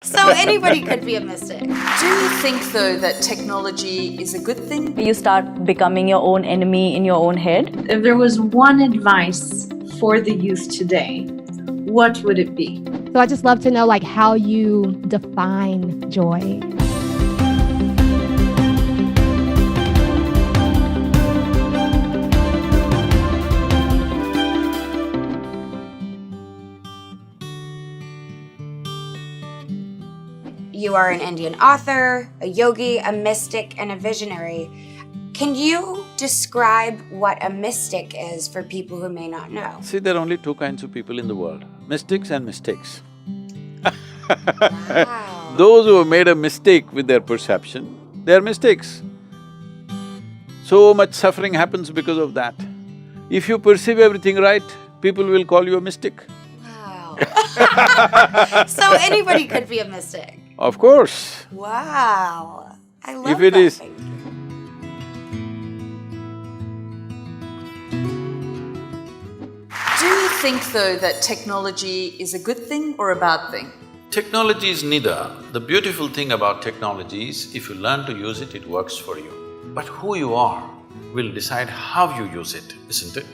So anybody could be a mystic. Do you think though that technology is a good thing? You start becoming your own enemy in your own head. If there was one advice for the youth today, what would it be? So I just love to know like how you define joy. You are an Indian author, a yogi, a mystic, and a visionary. Can you describe what a mystic is for people who may not know? See, there are only two kinds of people in the world, mystics and mistakes. Wow. Those who have made a mistake with their perception, they are mistakes. So much suffering happens because of that. If you perceive everything right, people will call you a mystic. Wow. So anybody could be a mystic. Of course. Wow. I love If it that. is- Thank you. Do you think though that technology is a good thing or a bad thing? Technology is neither. The beautiful thing about technology is, if you learn to use it, it works for you. But who you are will decide how you use it, isn't it?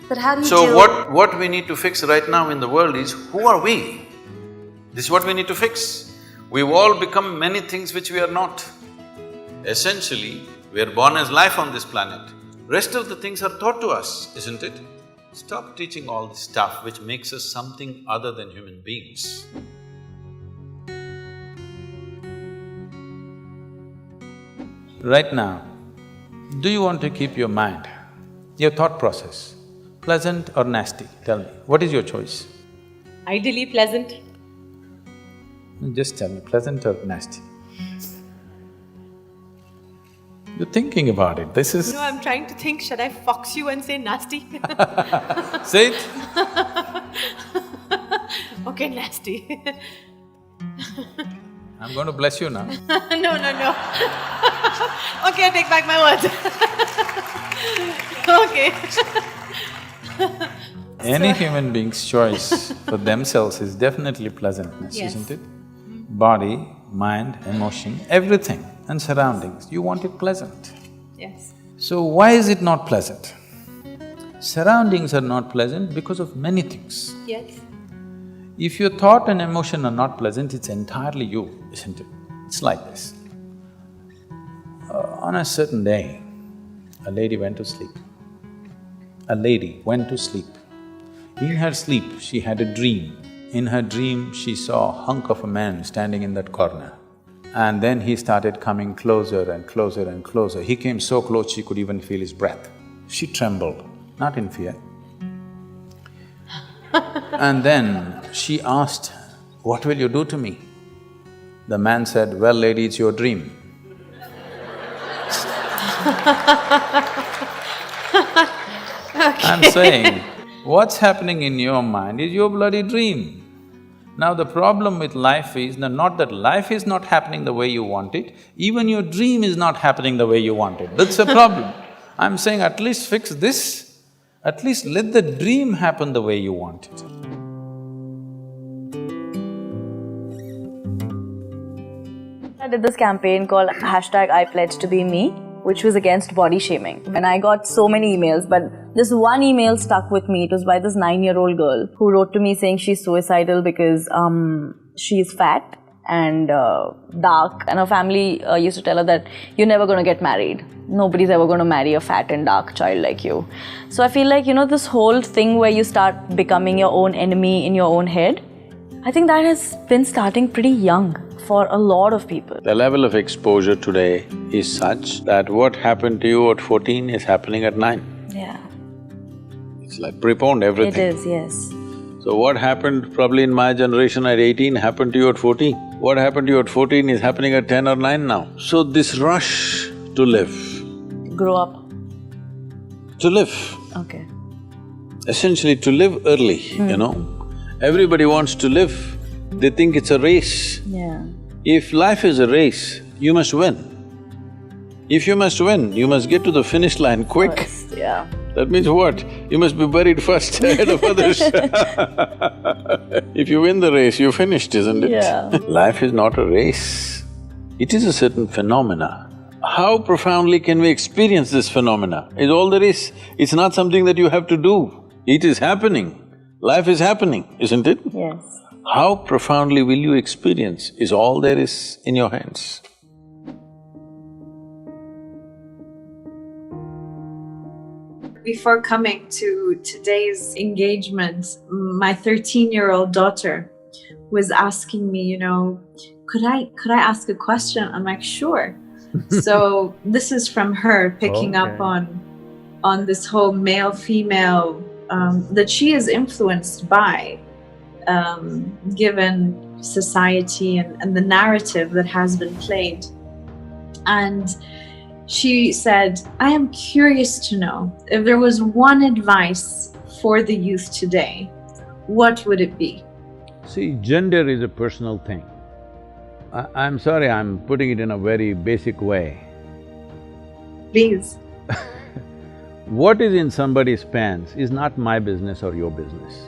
But how do you So deal… what we need to fix right now in the world is, who are we? This is what we need to fix. We've all become many things which we are not. Essentially, we are born as life on this planet. Rest of the things are taught to us, isn't it? Stop teaching all this stuff which makes us something other than human beings. Right now, do you want to keep your mind, your thought process, pleasant or nasty? Tell me, what is your choice? Ideally pleasant. Just tell me, pleasant or nasty? You're thinking about it, this is… No, I'm trying to think, should I fox you and say nasty? Say it. Okay, nasty. I'm going to bless you now. No. Okay, I take back my words. Okay. Any human being's choice for themselves is definitely pleasantness, Yes. isn't it? Body, mind, emotion, everything and surroundings, you want it pleasant. Yes. So why is it not pleasant? Surroundings are not pleasant because of many things. Yes. If your thought and emotion are not pleasant, it's entirely you, isn't it? It's like this. On a certain day, a lady went to sleep. A lady went to sleep. In her sleep, she had a dream. In her dream, she saw a hunk of a man standing in that corner. And then he started coming closer and closer and closer. He came so close she could even feel his breath. She trembled, not in fear. And then she asked, "What will you do to me?" The man said, "Well, lady, it's your dream." I'm saying, what's happening in your mind is your bloody dream. Now the problem with life is, not that life is not happening the way you want it, even your dream is not happening the way you want it, that's a problem. I'm saying at least fix this, at least let the dream happen the way you want it. I did this campaign called #IPledgeToBeMe, which was against body shaming. And I got so many emails, but this one email stuck with me. It was by this 9-year-old girl who wrote to me saying she's suicidal because she's fat and dark, and her family used to tell her that you're never going to get married. Nobody's ever going to marry a fat and dark child like you. So I feel like, this whole thing where you start becoming your own enemy in your own head, I think that has been starting pretty young for a lot of people. The level of exposure today is such that what happened to you at 14 is happening at 9. Yeah. It's like preponed everything. It is, yes. So what happened probably in my generation at 18 happened to you at 14. What happened to you at 14 is happening at 10 or 9 now. So this rush to live… Grow up. To live, Okay. essentially to live early, you know. Everybody wants to live, they think it's a race. Yeah. If life is a race, you must win. If you must win, you must get to the finish line quick. First, yeah. That means what? You must be buried first ahead of others. If you win the race, you're finished, isn't it? Yeah. Life is not a race. It is a certain phenomena. How profoundly can we experience this phenomena is all there is. It's not something that you have to do. It is happening. Life is happening, isn't it? Yes. How profoundly will you experience is all there is in your hands. Before coming to today's engagement, my 13-year-old daughter was asking me, could I ask a question? I'm like, sure. So this is from her picking up on this whole male-female that she is influenced by, given society and the narrative that has been played. And she said, I am curious to know if there was one advice for the youth today, what would it be? See, gender is a personal thing. I'm sorry, I'm putting it in a very basic way. Please. What is in somebody's pants is not my business or your business.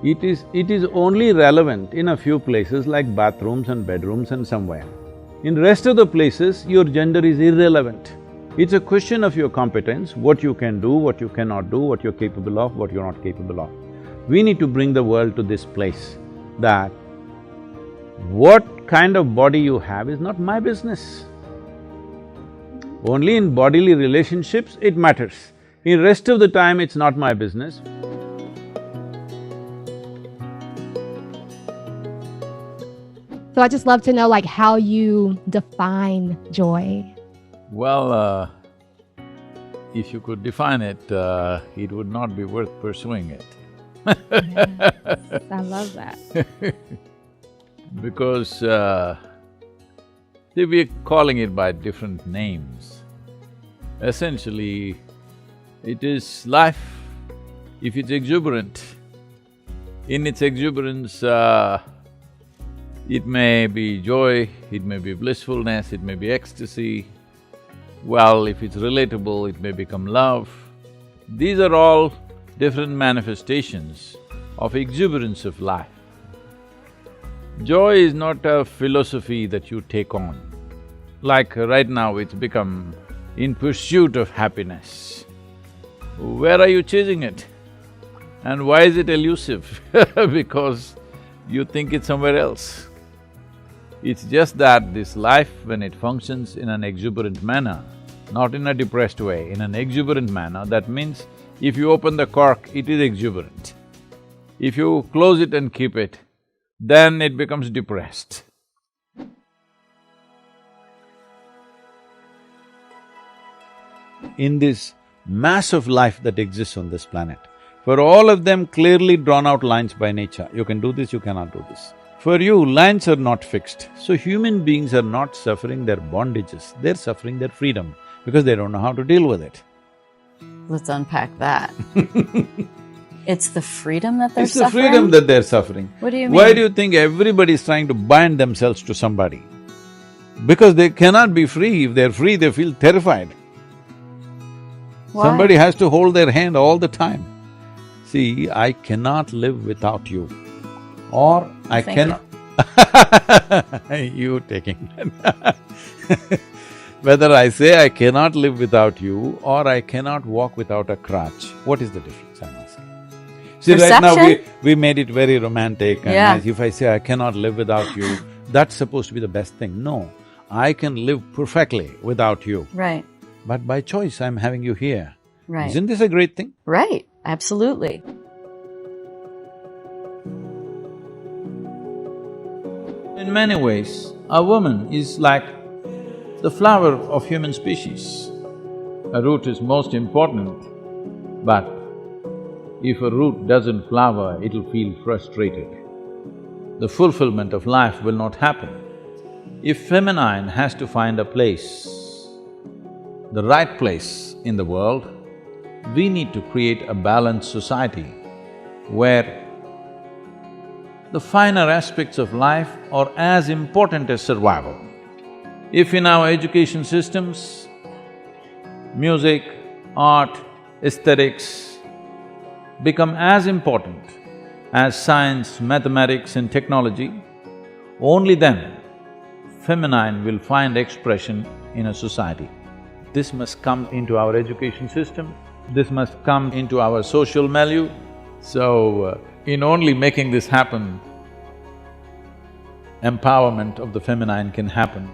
It is only relevant in a few places like bathrooms and bedrooms and somewhere. In rest of the places, your gender is irrelevant. It's a question of your competence, what you can do, what you cannot do, what you're capable of, what you're not capable of. We need to bring the world to this place that what kind of body you have is not my business. Only in bodily relationships it matters. In rest of the time, it's not my business. So I just love to know, like, how you define joy. Well, if you could define it, it would not be worth pursuing it. Yes, I love that. Because, see, we're calling it by different names. Essentially, it is life. If it's exuberant, in its exuberance, it may be joy, it may be blissfulness, it may be ecstasy. Well, if it's relatable, it may become love. These are all different manifestations of exuberance of life. Joy is not a philosophy that you take on. Like right now, it's become in pursuit of happiness. Where are you chasing it? And why is it elusive? Because you think it's somewhere else. It's just that this life, when it functions in an exuberant manner, not in a depressed way, in an exuberant manner, that means if you open the cork, it is exuberant. If you close it and keep it, then it becomes depressed. In this mass of life that exists on this planet, for all of them clearly drawn out lines by nature, you can do this, you cannot do this. For you, lines are not fixed, so human beings are not suffering their bondages, they're suffering their freedom because they don't know how to deal with it. Let's unpack that. It's the freedom that they're It's the suffering? freedom that they're suffering. What do you Why mean? do you think everybody's trying to bind themselves to somebody? Because they cannot be free. If they're free, they feel terrified. Why? Somebody has to hold their hand all the time. See, I cannot live without you, or I Thank cannot… You taking that. Whether I say I cannot live without you or I cannot walk without a crutch, what is the difference, I'm asking? See, right now we made it very romantic and Yeah. nice. If I say I cannot live without you, that's supposed to be the best thing. No, I can live perfectly without you, Right, but by choice I'm having you here. right. Isn't this a great thing? Right, absolutely. In many ways, a woman is like the flower of human species. A root is most important, but if a root doesn't flower, it'll feel frustrated. The fulfillment of life will not happen. If feminine has to find a place, the right place in the world, we need to create a balanced society where the finer aspects of life are as important as survival. If in our education systems, music, art, aesthetics become as important as science, mathematics and technology, only then feminine will find expression in a society. This must come into our education system, this must come into our social milieu. So, in only making this happen, empowerment of the feminine can happen.